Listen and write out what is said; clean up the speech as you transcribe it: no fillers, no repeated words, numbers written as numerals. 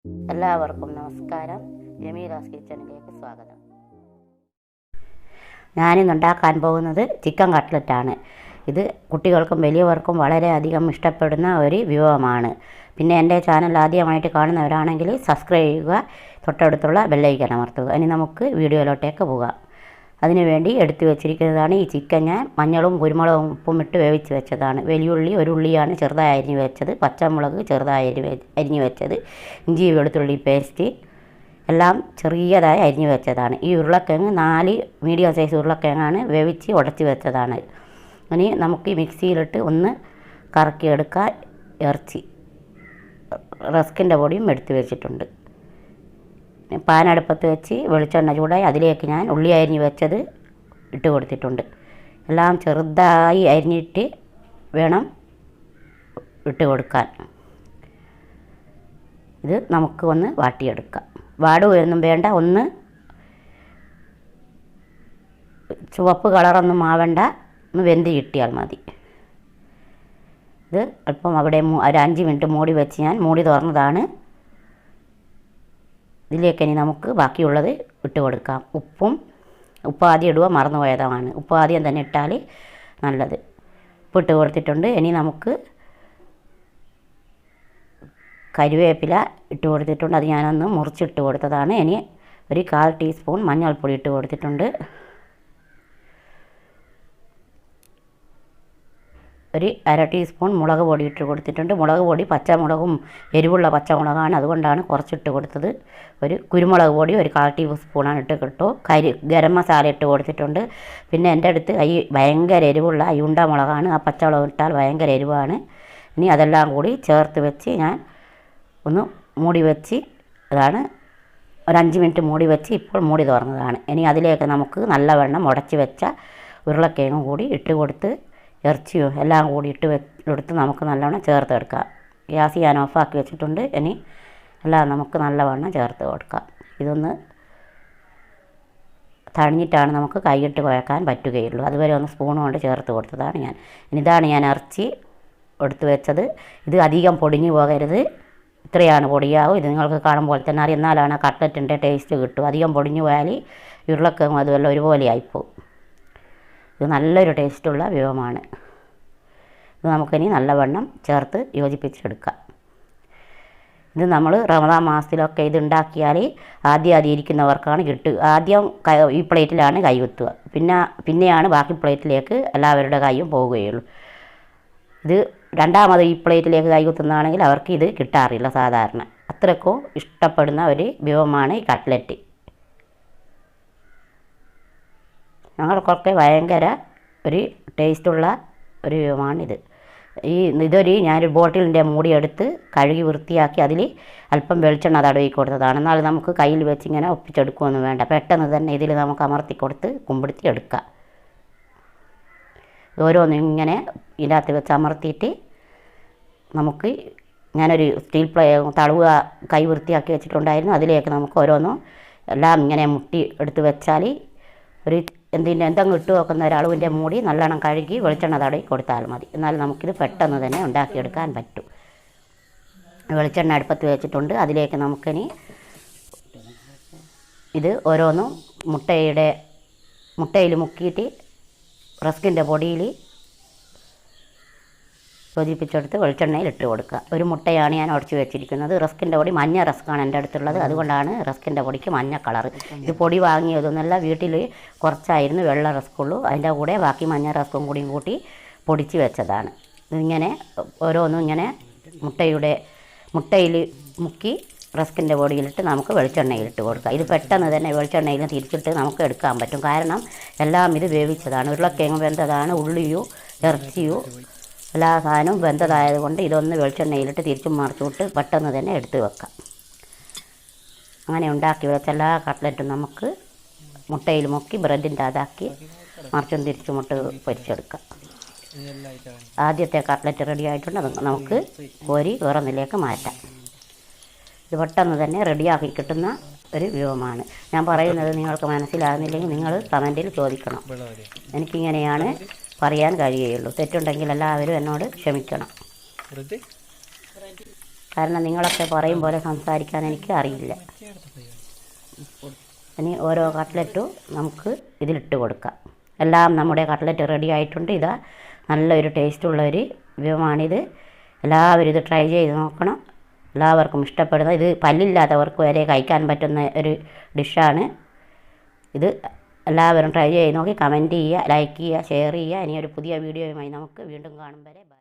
എല്ലാവർക്കും നമസ്കാരം. ജമീലാസ് കിച്ചണിലേക്ക് സ്വാഗതം. ഞാനിന്നുണ്ടാക്കാൻ പോകുന്നത് ചിക്കൻ കട്ട്ലറ്റാണ്. ഇത് കുട്ടികൾക്കും വലിയവർക്കും വളരെയധികം ഇഷ്ടപ്പെടുന്ന ഒരു വിഭവമാണ്. പിന്നെ എൻ്റെ ചാനൽ ആദ്യമായിട്ട് കാണുന്നവരാണെങ്കിൽ സബ്സ്ക്രൈബ് ചെയ്യുക, തൊട്ടടുത്തുള്ള ബെല്ലൈക്കൺ അമർത്തുക. ഇനി നമുക്ക് വീഡിയോയിലോട്ടേക്ക് പോകാം. അതിനുവേണ്ടി എടുത്തു വെച്ചിരിക്കുന്നതാണ് ഈ ചിക്കൻ. ഞാൻ മഞ്ഞളും കുരുമുളകും ഉപ്പും ഇട്ട് വേവിച്ച് വെച്ചതാണ്. വലിയുള്ളി ഒരു ഉള്ളിയാണ് ചെറുതായി അരിഞ്ഞ് വെച്ചത്, പച്ചമുളക് ചെറുതായി അരിഞ്ഞ് വെച്ചത്, ഇഞ്ചി വെളുത്തുള്ളി പേസ്റ്റ് എല്ലാം ചെറിയതായി അരിഞ്ഞ് വെച്ചതാണ്. ഈ ഉരുളക്കിഴങ്ങ് 4 മീഡിയം സൈസ് ഉരുളക്കിഴങ്ങാണ് വേവിച്ച് ഉടച്ച് വെച്ചതാണ്. ഇനി നമുക്ക് ഈ മിക്സിയിലിട്ട് ഒന്ന് കറക്കിയെടുക്കാൻ. ഇറച്ചി റസ്കിൻ്റെ പൊടിയും എടുത്ത് വെച്ചിട്ടുണ്ട്. പാൻ അടുപ്പത്ത് വെച്ച് വെളിച്ചെണ്ണ ചൂടായി അതിലേക്ക് ഞാൻ ഉള്ളി അരിഞ്ഞ് വെച്ചത് ഇട്ട് കൊടുത്തിട്ടുണ്ട്. എല്ലാം ചെറുതായി അരിഞ്ഞിട്ട് വേണം ഇട്ട് കൊടുക്കാൻ. ഇത് നമുക്ക് ഒന്ന് വാട്ടിയെടുക്കാം. വാടുകയൊന്നും വേണ്ട, ഒന്ന് ചുവപ്പ് കളറൊന്നും ആവേണ്ട, ഒന്ന് വെന്ത് കിട്ടിയാൽ മതി. ഇത് അല്പം അവിടെ ഒരു 5 മിനിറ്റ് മൂടി വെച്ച് ഞാൻ മൂടി തുറന്നതാണ്. ഇതിലേക്ക് ഇനി നമുക്ക് ബാക്കിയുള്ളത് ഇട്ട് കൊടുക്കാം. ഉപ്പ് ആദ്യം ഇടുക മറന്നുപോയതാണ്. ഉപ്പ് ആദ്യം തന്നെ ഇട്ടാൽ നല്ലത്. ഉപ്പ് ഇട്ട് കൊടുത്തിട്ടുണ്ട്. ഇനി നമുക്ക് കരിവേപ്പില ഇട്ട് കൊടുത്തിട്ടുണ്ട്. അത് ഞാനൊന്ന് മുറിച്ചിട്ട് കൊടുത്തതാണ്. ഇനി ഒരു 1/4 ടീസ്പൂൺ മഞ്ഞൾപ്പൊടി ഇട്ട് കൊടുത്തിട്ടുണ്ട്. ഒരു 1/2 ടീസ്പൂൺ മുളക് പൊടി ഇട്ട് കൊടുത്തിട്ടുണ്ട്. മുളക് പൊടി പച്ചമുളകും എരിവുള്ള പച്ചമുളകാണ്, അതുകൊണ്ടാണ് കുറച്ചിട്ട് കൊടുത്തത്. ഒരു കുരുമുളക് പൊടി ഒരു 1/4 ടീസ്പൂണാണ് ഇട്ട് കിട്ടും. ഗരം മസാല ഇട്ട് കൊടുത്തിട്ടുണ്ട്. പിന്നെ എൻ്റെ അടുത്ത് ഭയങ്കര എരിവുള്ള ഉണ്ട മുളകാണ്. ആ പച്ചമുളക് ഇട്ടാൽ ഭയങ്കര എരിവാണ്. ഇനി അതെല്ലാം കൂടി ചേർത്ത് വെച്ച് ഞാൻ ഒന്ന് മൂടി വെച്ച്, അതാണ് ഒരു 5 മിനിറ്റ് മൂടി വെച്ച് ഇപ്പോൾ മൂടി തുറന്നതാണ്. ഇനി അതിലേക്ക് നമുക്ക് നല്ലവണ്ണം ഉടച്ച് വെച്ച ഉരുളക്കിഴങ്ങും കൂടി ഇട്ട് കൊടുത്ത് ഇറച്ചിയോ എല്ലാം കൂടി എടുത്ത് നമുക്ക് നല്ലവണ്ണം ചേർത്തെടുക്കാം. ഗ്യാസ് ഞാൻ ഓഫാക്കി വെച്ചിട്ടുണ്ട്. ഇനി എല്ലാം നമുക്ക് നല്ലവണ്ണം ചേർത്ത് കൊടുക്കാം. ഇതൊന്ന് തണിഞ്ഞിട്ടാണ് നമുക്ക് കൈയിട്ട് കുഴക്കാൻ പറ്റുകയുള്ളൂ. അതുവരെ ഒന്ന് സ്പൂൺ കൊണ്ട് ചേർത്ത് കൊടുത്തതാണ് ഞാൻ. ഇതാണ് ഞാൻ ഇറച്ചി എടുത്ത് വെച്ചത്. ഇത് അധികം പൊടിഞ്ഞു പോകരുത്, ഇത്രയാണ് പൊടിയാവും. ഇത് നിങ്ങൾക്ക് കാണുമ്പോൾ തന്നെ അറിയാം, എന്നാലാണ് കട്ട്ലറ്റിൻ്റെ ടേസ്റ്റ് കിട്ടും. അധികം പൊടിഞ്ഞു പോയാൽ ഉരുളക്കിഴങ്ങും അതുപോലെ ഒരുപോലെ ആയിപ്പോവും. ഇത് നല്ലൊരു ടേസ്റ്റുള്ള വിഭവമാണ്. ഇത് നമുക്കിനി നല്ലവണ്ണം ചേർത്ത് യോജിപ്പിച്ചെടുക്കാം. ഇത് നമ്മൾ റമദാൻ മാസത്തിലൊക്കെ ഇത് ഉണ്ടാക്കിയാൽ ആദ്യം ഇരിക്കുന്നവർക്കാണ് കിട്ടുക. ആദ്യം ഈ പ്ലേറ്റിലാണ് കൈ കുത്തുക, പിന്നെയാണ് ബാക്കി പ്ലേറ്റിലേക്ക് എല്ലാവരുടെ കൈയും പോവുകയുള്ളൂ. ഇത് രണ്ടാമത് ഈ പ്ലേറ്റിലേക്ക് കൈ കുത്തുന്നതാണെങ്കിൽ അവർക്ക് ഇത് കിട്ടാറില്ല സാധാരണ. അത്രയ്ക്കും ഇഷ്ടപ്പെടുന്ന ഒരു വിഭവമാണ് ഈ കട്ട്ലറ്റ്. ഞങ്ങൾക്കൊക്കെ ഭയങ്കര ഒരു ടേസ്റ്റുള്ള ഒരു വിഭവമാണിത്. ഞാനൊരു ബോട്ടിലിൻ്റെ മൂടി എടുത്ത് കഴുകി വൃത്തിയാക്കി അതിൽ അല്പം വെളിച്ചെണ്ണ തടവി കൊടുത്തതാണ്. എന്നാൽ നമുക്ക് കയ്യിൽ വെച്ച് ഇങ്ങനെ ഒപ്പിച്ചെടുക്കുകയൊന്നും വേണ്ട, പെട്ടെന്ന് തന്നെ ഇതിൽ നമുക്ക് അമർത്തി കൊടുത്ത് കുമ്പിടുത്തി എടുക്കാം. ഓരോന്നും ഇങ്ങനെ ഇതിനകത്ത് വെച്ച് അമർത്തിയിട്ട് നമുക്ക് ഞാനൊരു സ്റ്റീൽ തടവുക കൈ വൃത്തിയാക്കി വെച്ചിട്ടുണ്ടായിരുന്നു. അതിലേക്ക് നമുക്ക് ഓരോന്നും എല്ലാം ഇങ്ങനെ മുട്ടി എടുത്ത് വെച്ചാൽ ഒരു എന്തെങ്കിലും ഇട്ട് വെക്കുന്ന ഒരളവിൻ്റെ മൂടി നല്ലോണം കഴുകി വെളിച്ചെണ്ണ തടവി കൊടുത്താൽ മതി. എന്നാൽ നമുക്കിത് പെട്ടെന്ന് തന്നെ ഉണ്ടാക്കിയെടുക്കാൻ പറ്റും. വെളിച്ചെണ്ണ അടുപ്പത്ത് വെച്ചിട്ടുണ്ട്. അതിലേക്ക് നമുക്കിനി ഇത് ഓരോന്നും മുട്ടയിൽ മുക്കിയിട്ട് റസ്കിൻ്റെ പൊടിയിൽ യോജിപ്പിച്ചെടുത്ത് വെളിച്ചെണ്ണയിൽ ഇട്ട് കൊടുക്കുക. ഒരു മുട്ടയാണ് ഞാൻ ഉടച്ച് വെച്ചിരിക്കുന്നത്. റസ്കിൻ്റെ പൊടി മഞ്ഞ റസ്ക്കാണ് എൻ്റെ അടുത്തുള്ളത്, അതുകൊണ്ടാണ് റസ്കിൻ്റെ പൊടിക്ക് മഞ്ഞ കളർ. ഇത് പൊടി വാങ്ങിയതൊന്നുമല്ല, വീട്ടിൽ കുറച്ചായിരുന്നു വെള്ള റസ്ക്കുള്ളൂ. അതിൻ്റെ കൂടെ ബാക്കി മഞ്ഞ റസ്ക്കും കൂടിയും കൂട്ടി പൊടിച്ച് വെച്ചതാണ്. ഇതിങ്ങനെ ഓരോന്നും ഇങ്ങനെ മുട്ടയിൽ മുക്കി റസ്കിൻ്റെ പൊടിയിലിട്ട് നമുക്ക് വെളിച്ചെണ്ണയിലിട്ട് കൊടുക്കുക. ഇത് പെട്ടെന്ന് തന്നെ വെളിച്ചെണ്ണയിൽ തിരിച്ചിട്ട് നമുക്ക് എടുക്കാൻ പറ്റും. കാരണം എല്ലാം ഇത് വേവിച്ചതാണ്. ഉരുളക്കിഴങ്ങ് വെന്തതാണ്, ഉള്ളിയും ഇറച്ചിയും എല്ലാ സാധനവും വെന്തതായത് കൊണ്ട് ഇതൊന്ന് വെളിച്ചെണ്ണയിലിട്ട് തിരിച്ചും മറിച്ചുവിട്ട് പെട്ടെന്ന് തന്നെ എടുത്ത് വെക്കാം. അങ്ങനെ ഉണ്ടാക്കി വെച്ച എല്ലാ കട്ട്ലറ്റും നമുക്ക് മുട്ടയിൽ മുക്കി ബ്രെഡിൻ്റെ അതാക്കി മറിച്ചും തിരിച്ചും മുട്ട പൊരിച്ചെടുക്കാം. ആദ്യത്തെ കട്ട്ലറ്റ് റെഡി ആയിട്ടുണ്ട്. അത് നമുക്ക് കോരി വേറൊന്നിലേക്ക് മാറ്റാം. ഇത് പെട്ടെന്ന് തന്നെ റെഡിയാക്കി കിട്ടുന്ന ഒരു വിഭവമാണ്. ഞാൻ പറയുന്നത് നിങ്ങൾക്ക് മനസ്സിലാകുന്നില്ലെങ്കിൽ നിങ്ങൾ കമൻറ്റിൽ ചോദിക്കണം. എനിക്കിങ്ങനെയാണ് പറയാൻ കഴിയുകയുള്ളൂ. തെറ്റുണ്ടെങ്കിൽ എല്ലാവരും എന്നോട് ക്ഷമിക്കണം. കാരണം നിങ്ങളൊക്കെ പറയും പോലെ സംസാരിക്കാൻ എനിക്ക് അറിയില്ല. ഇനി ഓരോ കട്ട്ലറ്റും നമുക്ക് ഇതിലിട്ട് കൊടുക്കാം. എല്ലാം നമ്മുടെ കട്ട്ലറ്റ് റെഡി ആയിട്ടുണ്ട്. ഇതാ നല്ലൊരു ടേസ്റ്റുള്ളൊരു വിഭവമാണിത്. എല്ലാവരും ഇത് ട്രൈ ചെയ്ത് നോക്കണം. എല്ലാവർക്കും ഇഷ്ടപ്പെടുന്ന, ഇത് പല്ലില്ലാത്തവർക്ക് വരെ കഴിക്കാൻ പറ്റുന്ന ഒരു ഡിഷാണ് ഇത്. എല്ലാവരും ട്രൈ ചെയ്ത് നോക്കി കമൻറ്റ് ചെയ്യുക, ലൈക്ക് ചെയ്യുക, ഷെയർ ചെയ്യുക. ഇനി ഒരു പുതിയ വീഡിയോയുമായി നമുക്ക് വീണ്ടും കാണും വരെ ബൈ.